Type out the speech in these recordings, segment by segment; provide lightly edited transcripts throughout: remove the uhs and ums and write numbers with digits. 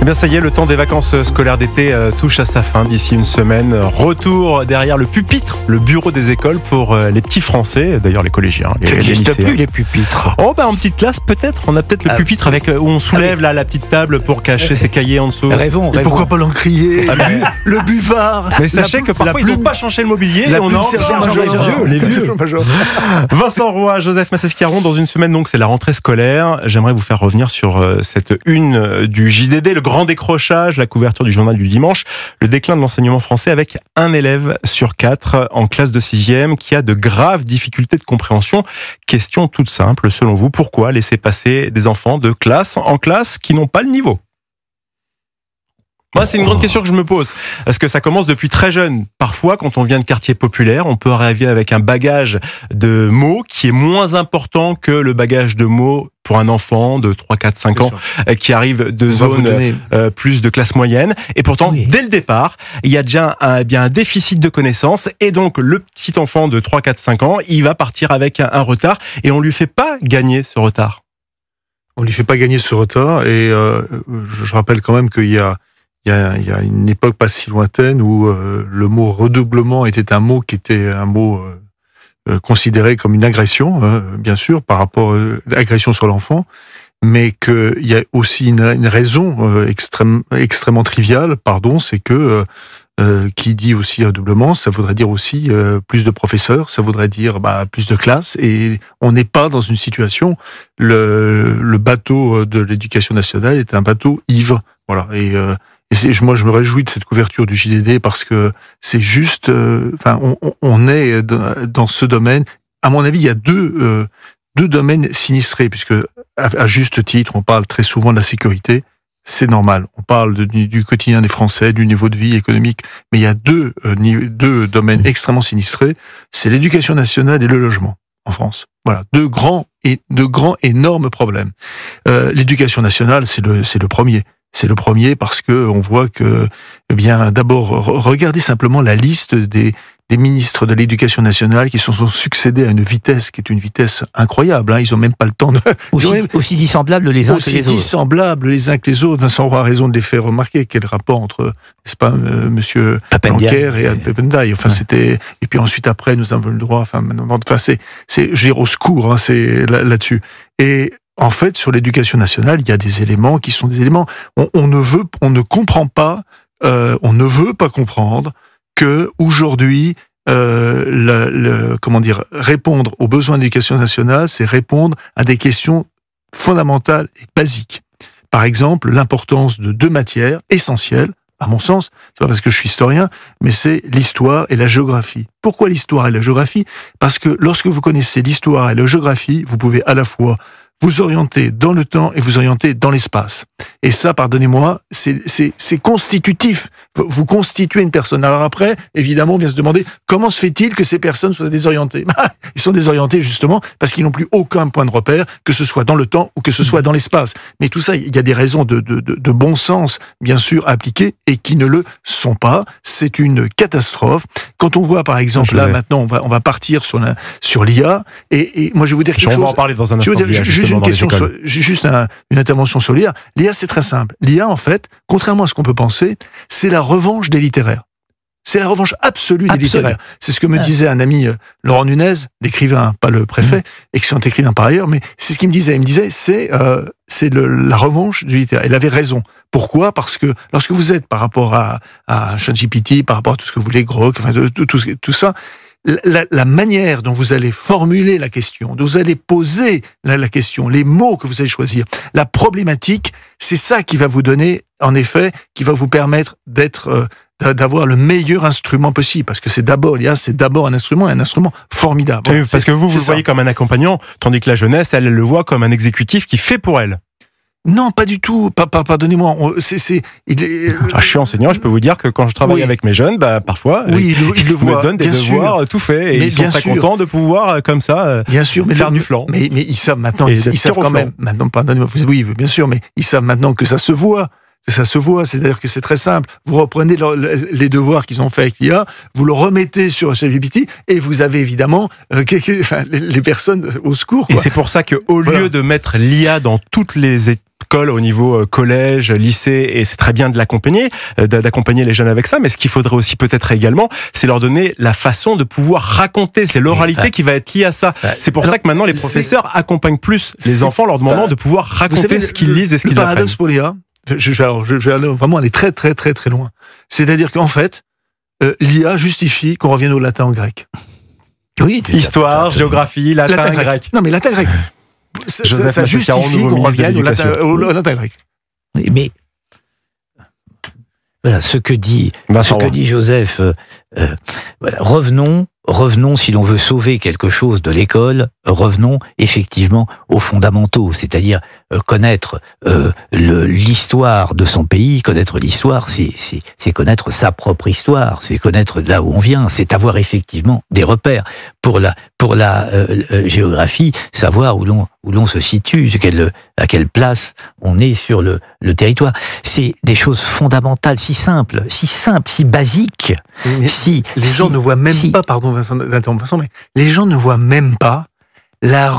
bien ça y est, le temps des vacances scolaires d'été touche à sa fin d'ici une semaine. Retour derrière le pupitre, le bureau des écoles pour les petits Français, d'ailleurs les collégiens, Ça n'existe plus les pupitres. Oh en petite classe peut-être, on a peut-être le pupitre avec où on soulève la petite table pour cacher ses cahiers en dessous. Rêvons. Et pourquoi pas l'encrier, le buvard. Mais sachez que parfois ils n'ont pas changé le mobilier et on a encore les vieux. Vincent Roy, Joseph Massescaron, dans une semaine donc c'est la rentrée scolaire. J'aimerais vous faire revenir sur cette une du JDD, le grand décrochage, la couverture du journal du dimanche, le déclin de l'enseignement français avec un élève sur 4 en classe de 6e qui a de graves difficultés de compréhension. Question toute simple, selon vous, pourquoi laisser passer des enfants de classe en classe qui n'ont pas le niveau ? Moi, c'est une grande question que je me pose. Parce que ça commence depuis très jeune. Parfois, quand on vient de quartier populaire, on peut arriver avec un bagage de mots qui est moins important que le bagage de mots pour un enfant de 3, 4, 5 ans qui arrive de zones plus de classe moyenne. Et pourtant, dès le départ, il y a déjà un déficit de connaissances. Et donc, le petit enfant de 3, 4, 5 ans, il va partir avec un retard. Et on lui fait pas gagner ce retard. On lui fait pas gagner ce retard. Et je rappelle quand même qu'il y a une époque pas si lointaine où le mot redoublement était un mot qui était un mot considéré comme une agression, bien sûr, par rapport à l'agression sur l'enfant, mais qu'il y a aussi une raison extrêmement triviale, c'est que qui dit aussi redoublement, ça voudrait dire aussi plus de professeurs, ça voudrait dire plus de classes, et on n'est pas dans une situation, le bateau de l'éducation nationale est un bateau ivre, voilà, et moi, je me réjouis de cette couverture du JDD parce que c'est juste, on est dans ce domaine. À mon avis, il y a deux domaines sinistrés, puisque à juste titre, on parle très souvent de la sécurité. C'est normal. On parle du quotidien des Français, du niveau de vie économique, mais il y a deux domaines extrêmement sinistrés. C'est l'éducation nationale et le logement en France. Voilà, deux grands énormes problèmes. L'éducation nationale, c'est le premier. C'est le premier parce que on voit que, d'abord, regardez simplement la liste des ministres de l'Éducation nationale qui se sont succédés à une vitesse qui est une vitesse incroyable. Ils ont même pas le temps de... Aussi dissemblables les uns que les autres. Aussi dissemblables les uns que les autres. Vincent Roy a raison de les faire remarquer. Quel rapport entre, n'est-ce pas, monsieur Blanquer et Papendiaï. C'était... Et puis ensuite, après, nous avons le droit... je veux dire, au secours, c'est là-dessus. Et en fait, sur l'éducation nationale, il y a des éléments qui sont des éléments... On ne comprend pas, on ne veut pas comprendre que aujourd'hui, répondre aux besoins de l'éducation nationale, c'est répondre à des questions fondamentales et basiques. Par exemple, l'importance de deux matières essentielles, à mon sens, c'est pas parce que je suis historien, mais c'est l'histoire et la géographie. Pourquoi l'histoire et la géographie ? Parce que lorsque vous connaissez l'histoire et la géographie, vous pouvez à la fois vous orienter dans le temps et vous orienter dans l'espace. Et ça, pardonnez-moi, c'est constitutif. Vous constituez une personne. Alors après, évidemment, on vient se demander comment se fait-il que ces personnes soient désorientées ? Ils sont désorientés justement parce qu'ils n'ont plus aucun point de repère, que ce soit dans le temps ou que ce soit dans l'espace. Mais tout ça, il y a des raisons de bon sens, bien sûr, appliquées et qui ne le sont pas. C'est une catastrophe. Quand on voit, par exemple, là, maintenant, on va partir sur l'IA. Et moi, je vais vous dire quelque chose. On va en parler dans un instant. Une question, juste une intervention sur l'IA. L'IA, c'est très simple. L'IA, en fait, contrairement à ce qu'on peut penser, c'est la revanche des littéraires. C'est la revanche absolue des littéraires. C'est ce que me disait un ami, Laurent Nunez, l'écrivain, pas le préfet, excellent écrivain par ailleurs, mais c'est ce qu'il me disait. Il me disait, c'est la revanche du littéraire. Il avait raison. Pourquoi ? Parce que lorsque vous êtes par rapport à ChatGPT, par rapport à tout ce que vous voulez, Grok, tout ça, la manière dont vous allez formuler la question, dont vous allez poser la question, les mots que vous allez choisir, la problématique, c'est ça qui va vous donner, en effet, qui va vous permettre d'avoir le meilleur instrument possible, parce que c'est d'abord un instrument formidable. Voilà, parce que vous le voyez comme un accompagnant, tandis que la jeunesse, elle le voit comme un exécutif qui fait pour elle. Non, pas du tout. Pardonnez-moi. Je suis enseignant, je peux vous dire que quand je travaille avec mes jeunes, parfois, ils me donnent des devoirs tout faits et ils sont très contents de pouvoir, comme ça, faire du flanc. Mais ils savent maintenant, ils savent quand même. Maintenant, pardonnez-moi. Oui, bien sûr, mais ils savent maintenant que ça se voit. Ça se voit, c'est-à-dire que c'est très simple. Vous reprenez les devoirs qu'ils ont fait avec l'IA, vous le remettez sur ChatGPT et vous avez évidemment les personnes au secours. Et c'est pour ça qu'au lieu de mettre l'IA dans toutes les écoles au niveau collège, lycée, et c'est très bien de l'accompagner, d'accompagner les jeunes avec ça, mais ce qu'il faudrait aussi peut-être également, c'est leur donner la façon de pouvoir raconter. C'est l'oralité qui va être liée à ça. C'est pour ça que maintenant les professeurs accompagnent plus les enfants, leur demandant de pouvoir raconter ce qu'ils lisent et ce qu'ils apprennent. Le paradoxe pour l'IA, je vais vraiment aller très très très très loin. C'est-à-dire qu'en fait, l'IA justifie qu'on revienne au latin, au grec. Oui, histoire, géographie, latin, grec. Non, mais latin, grec. Ça justifie qu'on revienne au latin grec. Mais voilà, ce que dit Joseph, revenons, si l'on veut sauver quelque chose de l'école, revenons effectivement aux fondamentaux, c'est-à-dire connaître l'histoire de son pays. Connaître l'histoire, c'est connaître sa propre histoire, c'est connaître là où on vient, c'est avoir effectivement des repères. Pour la géographie, savoir où l'on se situe, à quelle place on est sur le territoire. C'est des choses fondamentales, si simples, si basiques. Les gens ne voient même pas, pardon Vincent, mais les gens ne voient même pas la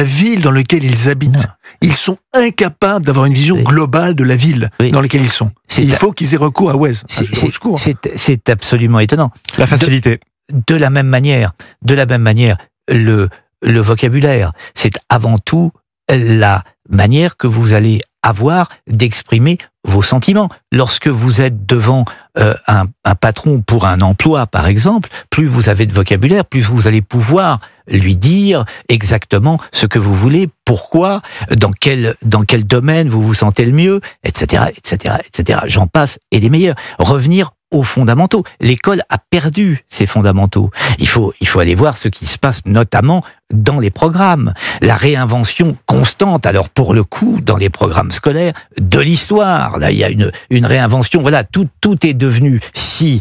ville dans laquelle ils habitent. Non. Ils sont incapables d'avoir une vision globale de la ville dans laquelle ils sont. Il faut qu'ils aient recours à Waze. C'est absolument étonnant. La facilité. De la même manière, le vocabulaire, c'est avant tout la manière que vous allez avoir d'exprimer vos sentiments. Lorsque vous êtes devant un patron pour un emploi, par exemple, plus vous avez de vocabulaire, plus vous allez pouvoir lui dire exactement ce que vous voulez, pourquoi, dans quel domaine vous vous sentez le mieux, etc., etc., etc. J'en passe et des meilleurs. Revenir aux fondamentaux. L'école a perdu ses fondamentaux. Il faut aller voir ce qui se passe notamment dans les programmes. La réinvention constante, alors pour le coup, dans les programmes scolaires, de l'histoire. Là, il y a une réinvention. Voilà, tout est devenu si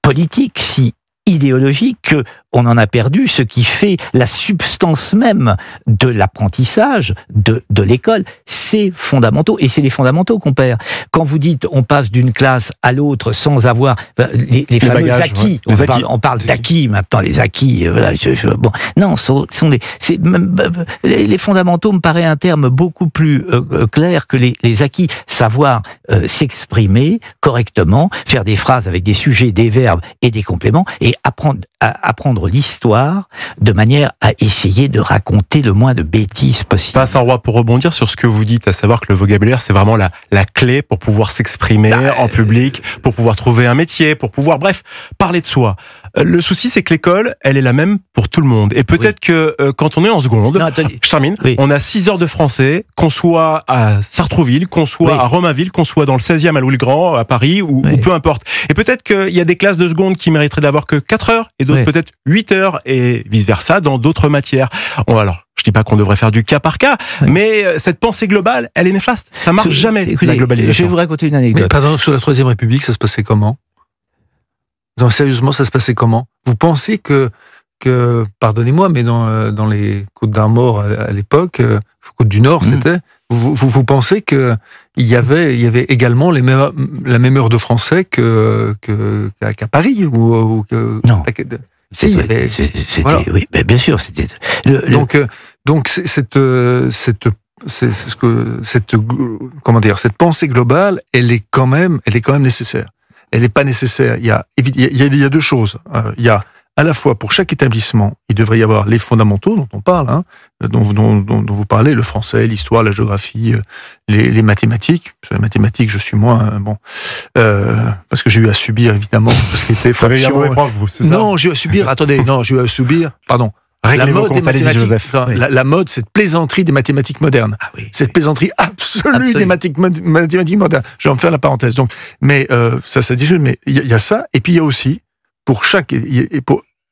politique, si idéologique que on en a perdu ce qui fait la substance même de l'apprentissage de l'école, c'est fondamentaux, et c'est les fondamentaux qu'on perd. Quand vous dites on passe d'une classe à l'autre sans avoir les fameux bagages, acquis, on parle d'acquis maintenant, les acquis, voilà, non, les fondamentaux me paraît un terme beaucoup plus clair que les acquis. Savoir s'exprimer correctement, faire des phrases avec des sujets, des verbes et des compléments, et apprendre l'histoire de manière à essayer de raconter le moins de bêtises possible. Vincent Roy, pour rebondir sur ce que vous dites, à savoir que le vocabulaire, c'est vraiment la clé pour pouvoir s'exprimer en public, pour pouvoir trouver un métier, pour pouvoir, bref, parler de soi. Le souci, c'est que l'école, elle est la même pour tout le monde. Et peut-être que quand on est en seconde, je termine, on a 6 heures de français, qu'on soit à Sartrouville, qu'on soit à Romainville, qu'on soit dans le 16e à Louis-le-Grand, à Paris, ou peu importe. Et peut-être qu'il y a des classes de seconde qui mériteraient d'avoir que 4 heures, et d'autres peut-être 8 heures, et vice-versa dans d'autres matières. Alors, je dis pas qu'on devrait faire du cas par cas, mais cette pensée globale, elle est néfaste. Ça marche jamais, la globalisation. Je vais vous raconter une anecdote. Mais pardon, sur la Troisième République, ça se passait comment ? Non, sérieusement, ça se passait comment ? Vous pensez que pardonnez-moi, mais dans les Côtes d'Armor à l'époque, Côtes du Nord, c'était, vous pensez que il y avait également la même heure de français qu'à Paris ou que non. Si, il y avait, voilà. Oui, mais bien sûr, c'était donc cette pensée globale, elle est quand même nécessaire. Elle n'est pas nécessaire. Il y a deux choses. Il y a à la fois pour chaque établissement, il devrait y avoir les fondamentaux dont on parle, dont vous parlez, le français, l'histoire, la géographie, les mathématiques. Sur les mathématiques, je suis moins parce que j'ai eu à subir évidemment tout ce qui était fonction. Non, j'ai eu à subir. J'ai eu à subir. Pardon. La mode des mathématiques. La mode, cette plaisanterie des mathématiques modernes. Ah oui, cette plaisanterie absolue des mathématiques modernes. Je vais en faire la parenthèse. Donc, mais ça dit juste. Mais il y a ça, et puis il y a aussi pour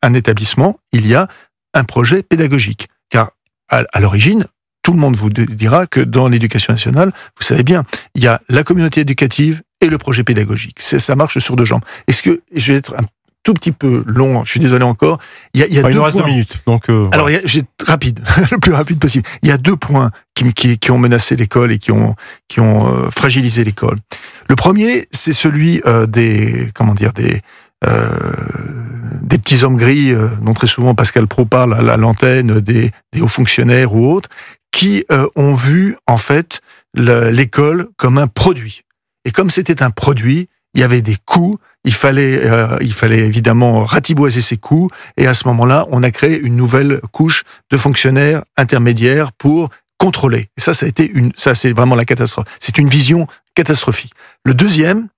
un établissement, il y a un projet pédagogique. Car à l'origine, tout le monde vous dira que dans l'éducation nationale, vous savez bien, il y a la communauté éducative et le projet pédagogique. Ça marche sur 2 jambes. Est-ce que je vais être un tout petit peu long, je suis désolé encore. Il y a 2 nous reste points. 2 minutes. Donc alors, je vais être rapide, le plus rapide possible. Il y a 2 points qui ont menacé l'école et qui ont fragilisé l'école. Le premier, c'est celui des petits hommes gris, dont très souvent Pascal Praud parle à l'antenne, des hauts fonctionnaires ou autres, qui ont vu en fait l'école comme un produit. Et comme c'était un produit, il y avait des coûts, il fallait évidemment ratiboiser ces coûts, et à ce moment-là, on a créé une nouvelle couche de fonctionnaires intermédiaires pour contrôler. Et ça c'est vraiment la catastrophe. C'est une vision catastrophique. Le deuxième,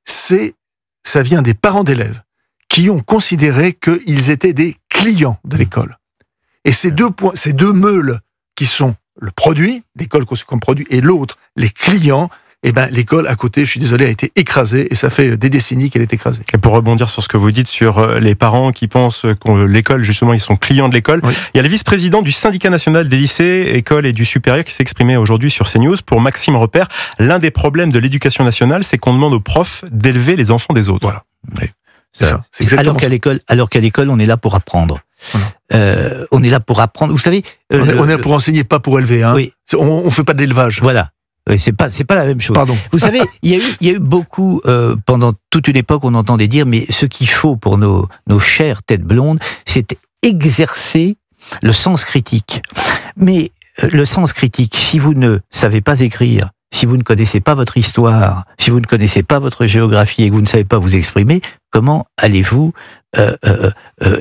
ça vient des parents d'élèves qui ont considéré qu'ils étaient des clients de l'école. Et ces deux meules qui sont le produit, l'école conçue comme produit, et l'autre, les clients, eh ben, l'école à côté, je suis désolé, a été écrasée, et ça fait des décennies qu'elle est écrasée. Et pour rebondir sur ce que vous dites sur les parents qui pensent que l'école, justement, ils sont clients de l'école, oui. Il y a le vice-président du syndicat national des lycées, écoles et du supérieur qui s'est exprimé aujourd'hui sur CNews. Pour Maxime Repère, l'un des problèmes de l'éducation nationale, c'est qu'on demande aux profs d'élever les enfants des autres. Voilà. Oui. C'est ça. C'est exactement alors qu'à l'école, on est là pour apprendre. Voilà. On est là pour apprendre. Vous savez, on est là pour enseigner, pas pour élever. Hein. Oui. On fait pas de l'élevage. Voilà. Oui, c'est pas la même chose. Pardon. Vous savez, il y a eu beaucoup pendant toute une époque, on entendait dire, mais ce qu'il faut pour nos chères têtes blondes, c'est exercer le sens critique. Mais le sens critique, si vous ne savez pas écrire, si vous ne connaissez pas votre histoire, si vous ne connaissez pas votre géographie et que vous ne savez pas vous exprimer, comment allez-vous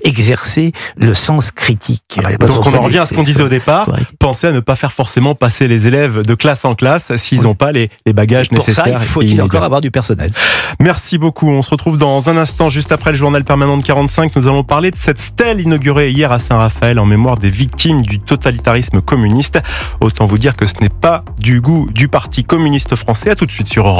exercer le sens critique? Donc on en revient à ce qu'on disait au départ, pensez à ne pas faire forcément passer les élèves de classe en classe s'ils n'ont pas les bagages nécessaires. Pour ça, faut-il encore avoir du personnel. Merci beaucoup, on se retrouve dans un instant, juste après le journal permanent de 45. Nous allons parler de cette stèle inaugurée hier à Saint-Raphaël en mémoire des victimes du totalitarisme communiste. Autant vous dire que ce n'est pas du goût du Parti communiste français. À tout de suite sur Europe.